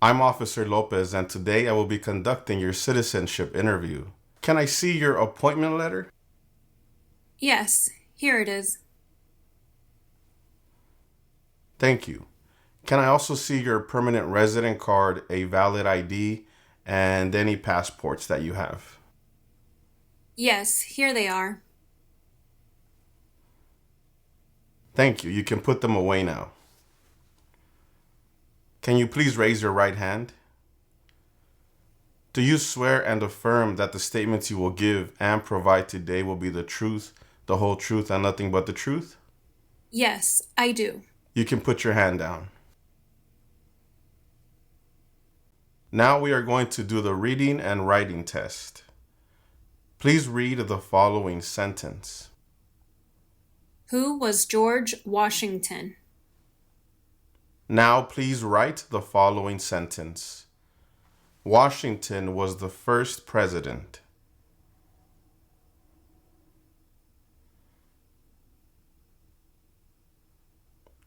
I'm Officer Lopez, and today I will be conducting your citizenship interview. Can I see your appointment letter? Yes, here it is. Thank you. Can I also see your permanent resident card, a valid ID, and any passports that you have? Yes, here they are. Thank you. You can put them away now. Can you please raise your right hand? Do you swear and affirm that the statements you will give and provide today will be the truth, the whole truth, and nothing but the truth? Yes, I do. You can put your hand down. Now we are going to do the reading and writing test. Please read the following sentence. Who was George Washington? Now please write the following sentence. Washington was the first president.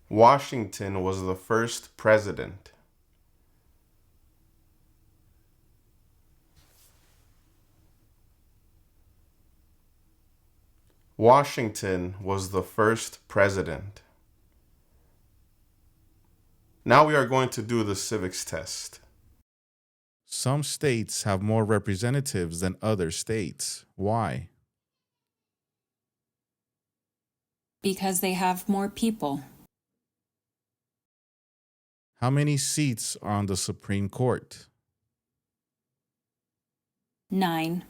Washington was the first president. Washington was the first president. Now we are going to do the civics test. Some states have more representatives than other states. Why? Because they have more people. How many seats are on the Supreme Court? 9.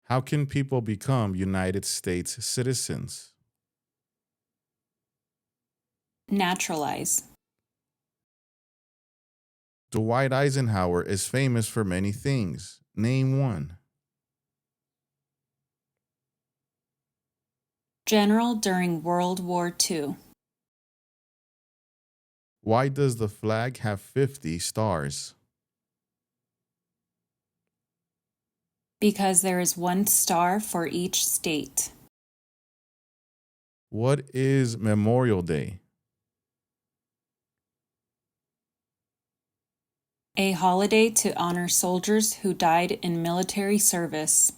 How can people become United States citizens? Naturalize. Dwight Eisenhower is famous for many things. Name one. General during World War II. Why does the flag have 50 stars? Because there is 1 star for each state. What is Memorial Day? A holiday to honor soldiers who died in military service.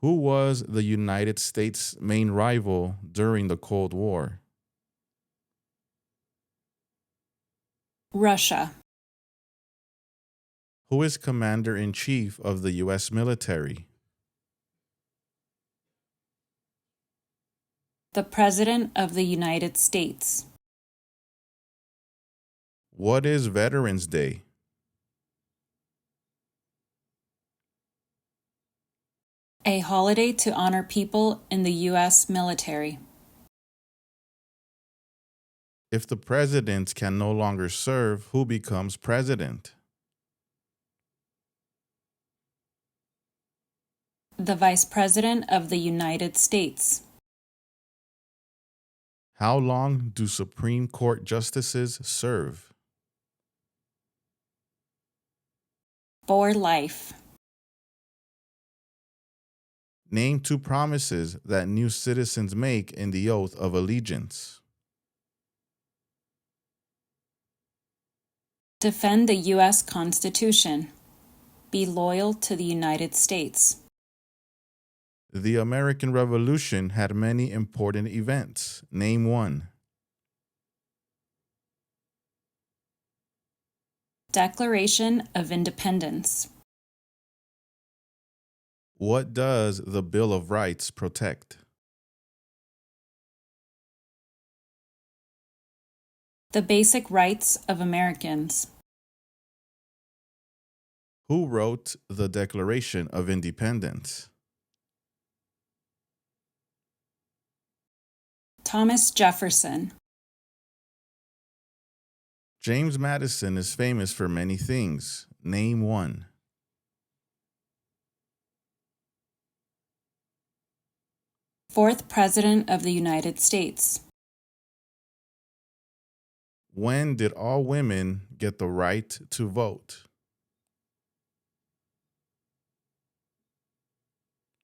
Who was the United States' main rival during the Cold War? Russia. Who is Commander-in-Chief of the U.S. military? The President of the United States. What is Veterans Day? A holiday to honor people in the U.S. military. If the president can no longer serve, who becomes president? The Vice President of the United States. How long do Supreme Court justices serve? For life. Name 2 promises that new citizens make in the oath of allegiance. Defend the U.S. Constitution. Be loyal to the United States. The American Revolution had many important events. Name one. Declaration of Independence. What does the Bill of Rights protect? The basic rights of Americans. Who wrote the Declaration of Independence? Thomas Jefferson. James Madison is famous for many things. Name one. Fourth President of the United States. When did all women get the right to vote?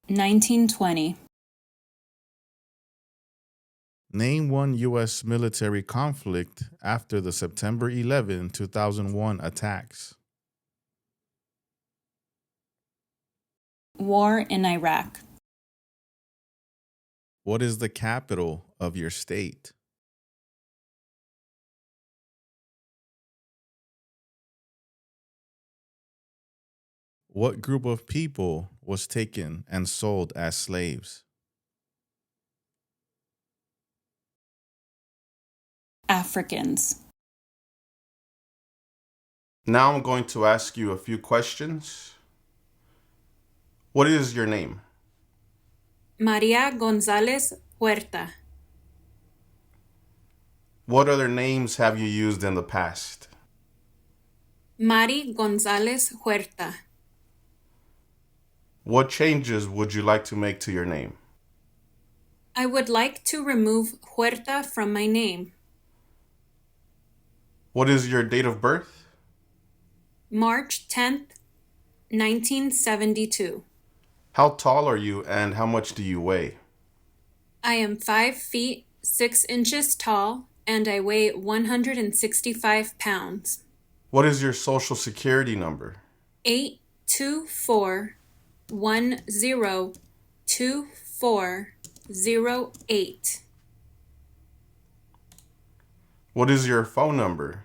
1920. Name one U.S. military conflict after the September 11, 2001 attacks. War in Iraq. What is the capital of your state? What group of people was taken and sold as slaves? Africans. Now I'm going to ask you a few questions. What is your name? María González Huerta. What other names have you used in the past? Mari González Huerta. What changes would you like to make to your name? I would like to remove Huerta from my name. What is your date of birth? March 10th, 1972. How tall are you and how much do you weigh? I am 5 feet 6 inches tall and I weigh 165 pounds. What is your social security number? 824102408. What is your phone number?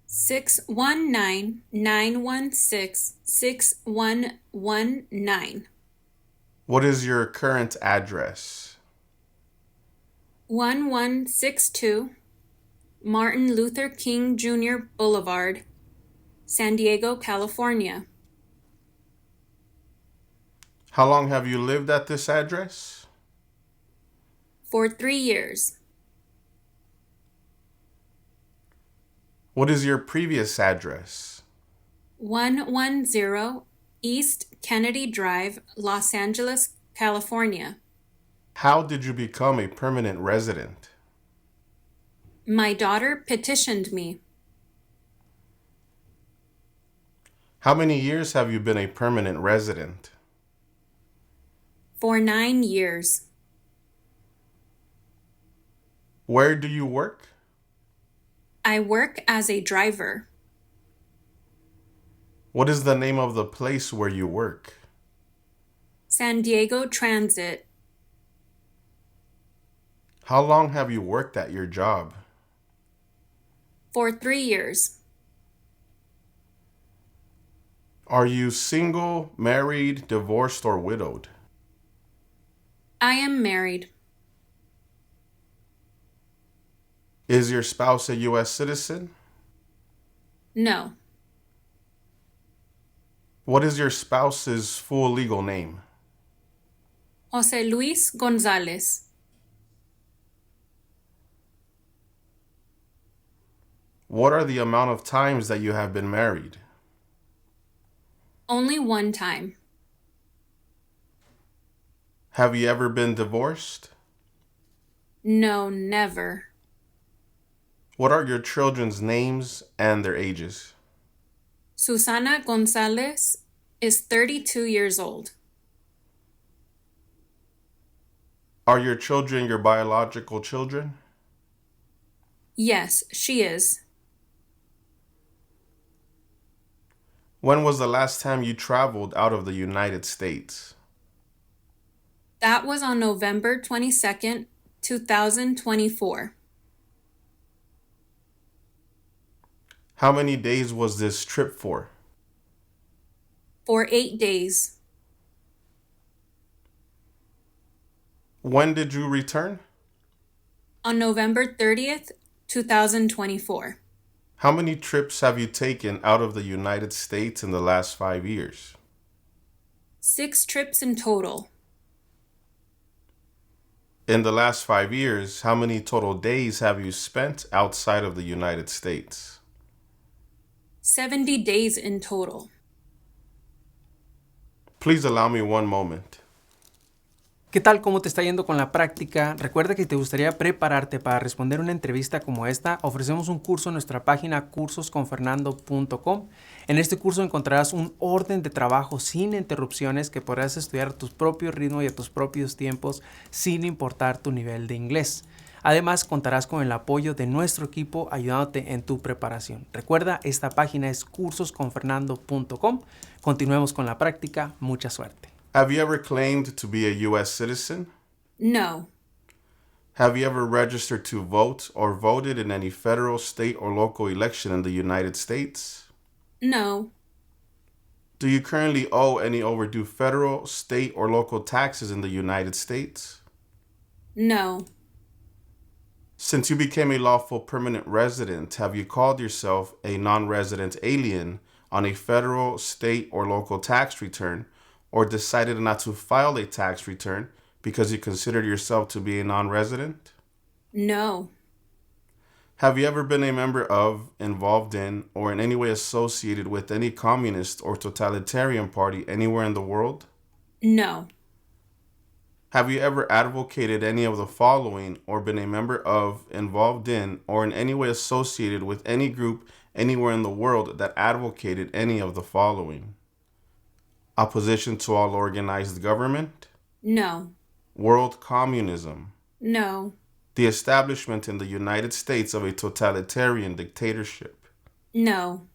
619-916-6119. What is your current address? 1162 Martin Luther King Jr. Boulevard, San Diego, California. How long have you lived at this address? For 3 years. What is your previous address? 110 East Kennedy Drive, Los Angeles, California. How did you become a permanent resident? My daughter petitioned me. How many years have you been a permanent resident? For 9 years. Where do you work? I work as a driver. What is the name of the place where you work? San Diego Transit. How long have you worked at your job? For 3 years. Are you single, married, divorced, or widowed? I am married. Is your spouse a U.S. citizen? No. What is your spouse's full legal name? José Luis González. What are the amount of times that you have been married? Only one time. Have you ever been divorced? No, never. What are your children's names and their ages? Susana González is 32 years old. Are your children your biological children? Yes, she is. When was the last time you traveled out of the United States? That was on November 22nd, 2024. How many days was this trip for? For 8 days. When did you return? On November 30th, 2024. How many trips have you taken out of the United States in the last 5 years? 6 trips in total. In the last 5 years, how many total days have you spent outside of the United States? 70 days in total. Please allow me one moment. ¿Qué tal? ¿Cómo te está yendo con la práctica? Recuerda que te gustaría prepararte para responder una entrevista como esta. Ofrecemos un curso en nuestra página cursosconfernando.com. En este curso encontrarás un orden de trabajo sin interrupciones que podrás estudiar a tu propio ritmo y a tus propios tiempos sin importar tu nivel de inglés. Además, contarás con el apoyo de nuestro equipo ayudándote en tu preparación. Recuerda, esta página es cursosconfernando.com. Continuemos con la práctica. Mucha suerte. Have you ever claimed to be a U.S. citizen? No. Have you ever registered to vote or voted in any federal, state, or local election in the United States? No. Do you currently owe any overdue federal, state, or local taxes in the United States? No. Since you became a lawful permanent resident, have you called yourself a non-resident alien on a federal, state, or local tax return, or decided not to file a tax return because you considered yourself to be a non-resident? No. Have you ever been a member of, involved in, or in any way associated with any communist or totalitarian party anywhere in the world? No. Have you ever advocated any of the following or been a member of, involved in, or in any way associated with any group anywhere in the world that advocated any of the following? Opposition to all organized government? No. World communism? No. The establishment in the United States of a totalitarian dictatorship? No.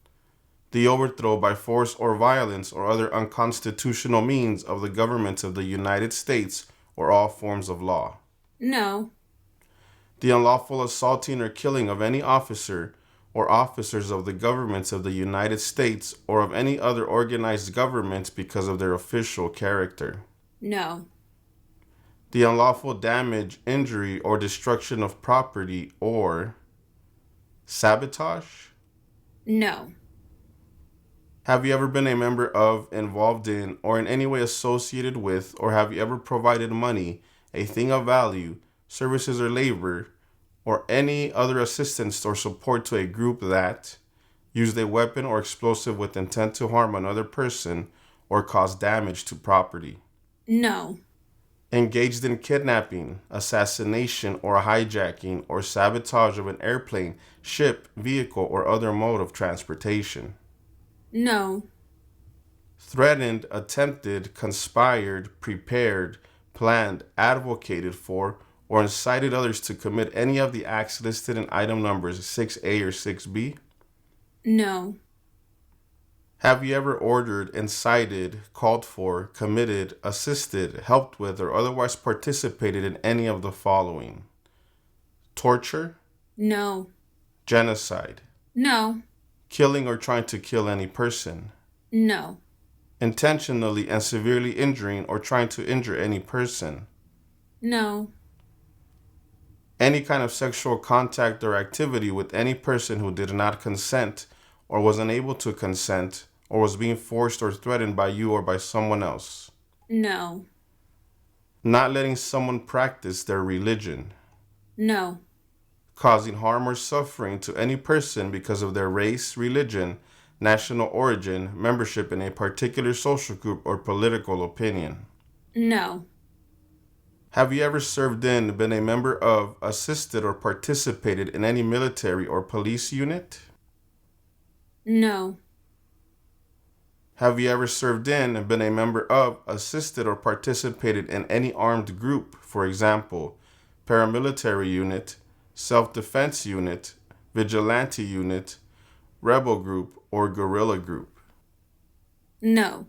The overthrow by force or violence or other unconstitutional means of the government of the United States or all forms of law? No. The unlawful assaulting or killing of any officer or officers of the governments of the United States or of any other organized government because of their official character? No. The unlawful damage, injury, or destruction of property or sabotage? No. Have you ever been a member of, involved in, or in any way associated with, or have you ever provided money, a thing of value, services or labor, or any other assistance or support to a group that used a weapon or explosive with intent to harm another person or cause damage to property? No. Engaged in kidnapping, assassination, or hijacking, or sabotage of an airplane, ship, vehicle, or other mode of transportation? No. Threatened, attempted, conspired, prepared, planned, advocated for, or incited others to commit any of the acts listed in item numbers 6A or 6B? No. Have you ever ordered, incited, called for, committed, assisted, helped with, or otherwise participated in any of the following? Torture? No. Genocide? No. Killing or trying to kill any person? No. Intentionally and severely injuring or trying to injure any person? No. Any kind of sexual contact or activity with any person who did not consent or was unable to consent or was being forced or threatened by you or by someone else? No. Not letting someone practice their religion? No. Causing harm or suffering to any person because of their race, religion, national origin, membership in a particular social group, or political opinion? No. Have you ever served in, been a member of, assisted, or participated in any military or police unit? No. Have you ever served in, been a member of, assisted, or participated in any armed group, for example, paramilitary unit, self-defense unit, vigilante unit, rebel group, or guerrilla group? No.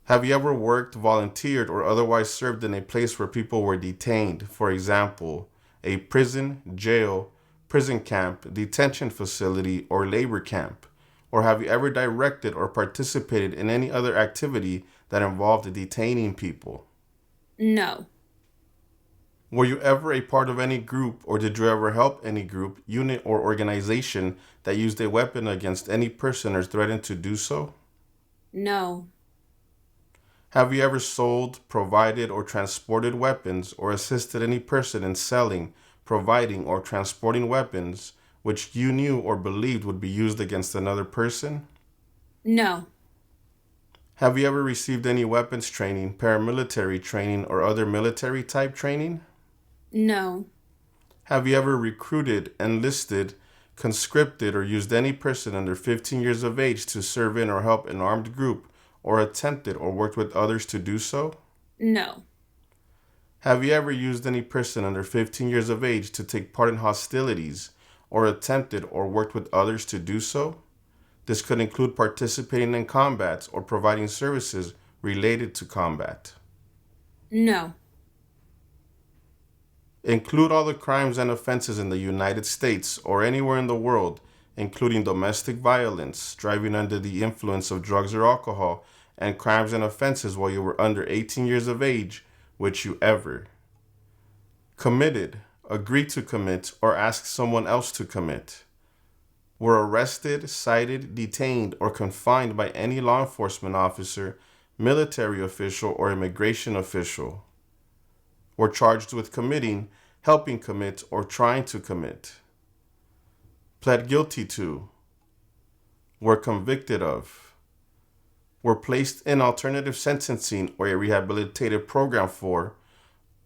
Have you ever worked, volunteered, or otherwise served in a place where people were detained, for example, a prison, jail, prison camp, detention facility, or labor camp? Or have you ever directed or participated in any other activity that involved detaining people? No. Were you ever a part of any group, or did you ever help any group, unit, or organization that used a weapon against any person or threatened to do so? No. Have you ever sold, provided, or transported weapons, or assisted any person in selling, providing, or transporting weapons which you knew or believed would be used against another person? No. Have you ever received any weapons training, paramilitary training, or other military type training? No. Have you ever recruited, enlisted, conscripted, or used any person under 15 years of age to serve in or help an armed group, or attempted or worked with others to do so? No. Have you ever used any person under 15 years of age to take part in hostilities or attempted or worked with others to do so? This could include participating in combats or providing services related to combat. No. Include all the crimes and offenses in the United States or anywhere in the world, including domestic violence, driving under the influence of drugs or alcohol, and crimes and offenses while you were under 18 years of age, which you ever committed, agreed to commit, or asked someone else to commit, were arrested, cited, detained, or confined by any law enforcement officer, military official, or immigration official, were charged with committing, helping commit, or trying to commit, pled guilty to, were convicted of, were placed in alternative sentencing or a rehabilitative program for,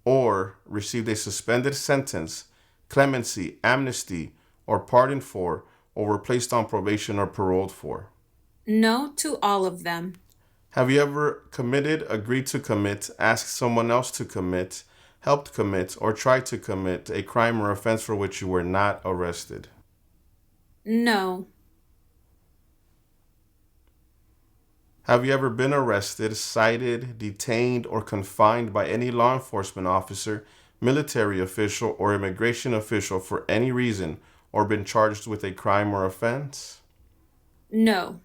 or received a suspended sentence, clemency, amnesty, or pardon for, or were placed on probation or paroled for. No to all of them. Have you ever committed, agreed to commit, asked someone else to commit, helped commit, or tried to commit a crime or offense for which you were not arrested? No. Have you ever been arrested, cited, detained, or confined by any law enforcement officer, military official, or immigration official for any reason, or been charged with a crime or offense? No.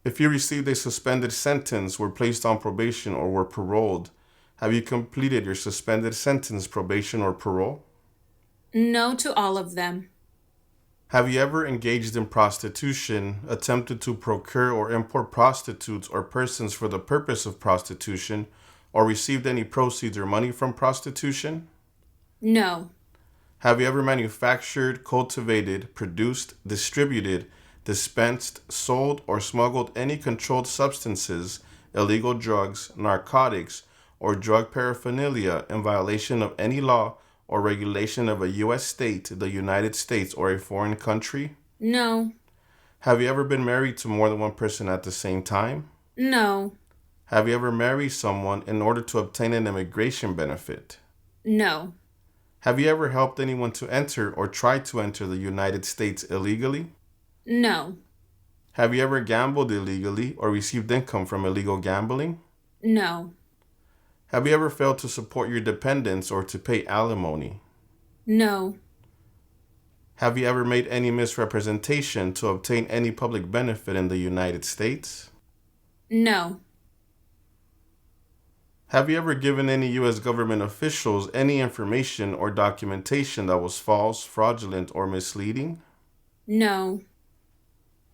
If you received a suspended sentence, were placed on probation, or were paroled, have you completed your suspended sentence, probation, or parole? No to all of them. Have you ever engaged in prostitution, attempted to procure or import prostitutes or persons for the purpose of prostitution, or received any proceeds or money from prostitution? No. Have you ever manufactured, cultivated, produced, distributed, dispensed, sold, or smuggled any controlled substances, illegal drugs, narcotics, or drug paraphernalia in violation of any law or regulation of a U.S. state, the United States, or a foreign country? No. Have you ever been married to more than one person at the same time? No. Have you ever married someone in order to obtain an immigration benefit? No. Have you ever helped anyone to enter or try to enter the United States illegally? No. Have you ever gambled illegally or received income from illegal gambling? No. Have you ever failed to support your dependents or to pay alimony? No. Have you ever made any misrepresentation to obtain any public benefit in the United States? No. Have you ever given any U.S. government officials any information or documentation that was false, fraudulent, or misleading? No.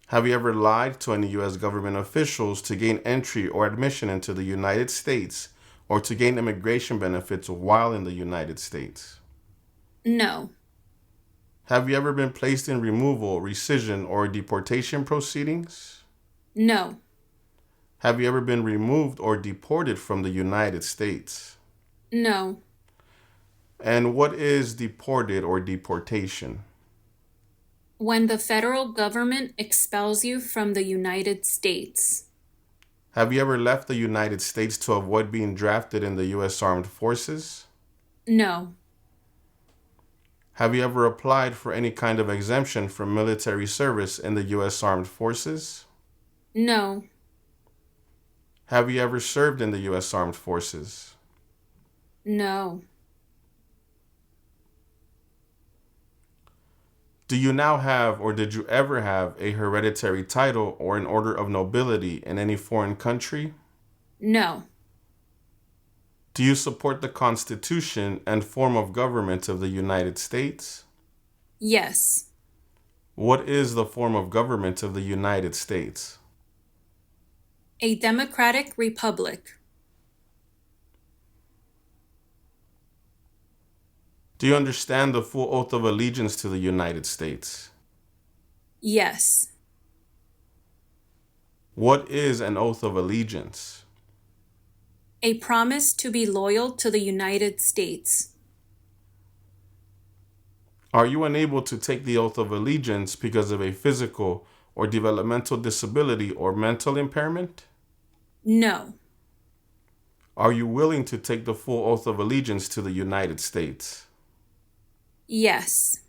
Have you ever lied to any U.S. government officials to gain entry or admission into the United States or to gain immigration benefits while in the United States? No. Have you ever been placed in removal, rescission, or deportation proceedings? No. Have you ever been removed or deported from the United States? No. And what is deported or deportation? When the federal government expels you from the United States. Have you ever left the United States to avoid being drafted in the U.S. Armed Forces? No. Have you ever applied for any kind of exemption from military service in the U.S. Armed Forces? No. Have you ever served in the U.S. Armed Forces? No. Do you now have or did you ever have a hereditary title or an order of nobility in any foreign country? No. Do you support the Constitution and form of government of the United States? Yes. What is the form of government of the United States? A democratic republic. Do you understand the full oath of allegiance to the United States? Yes. What is an oath of allegiance? A promise to be loyal to the United States. Are you unable to take the oath of allegiance because of a physical or developmental disability or mental impairment? No. Are you willing to take the full oath of allegiance to the United States? Yes.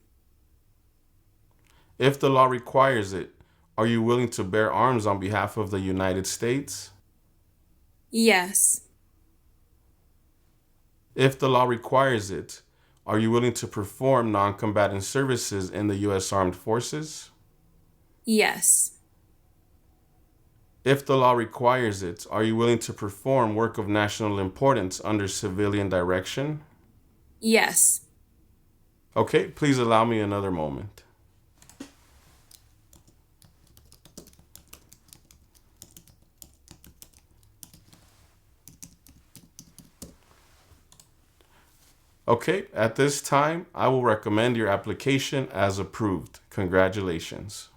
If the law requires it, are you willing to bear arms on behalf of the United States? Yes. If the law requires it, are you willing to perform non-combatant services in the U.S. Armed Forces? Yes. If the law requires it, are you willing to perform work of national importance under civilian direction? Yes. Okay, please allow me another moment. Okay, at this time, I will recommend your application as approved. Congratulations.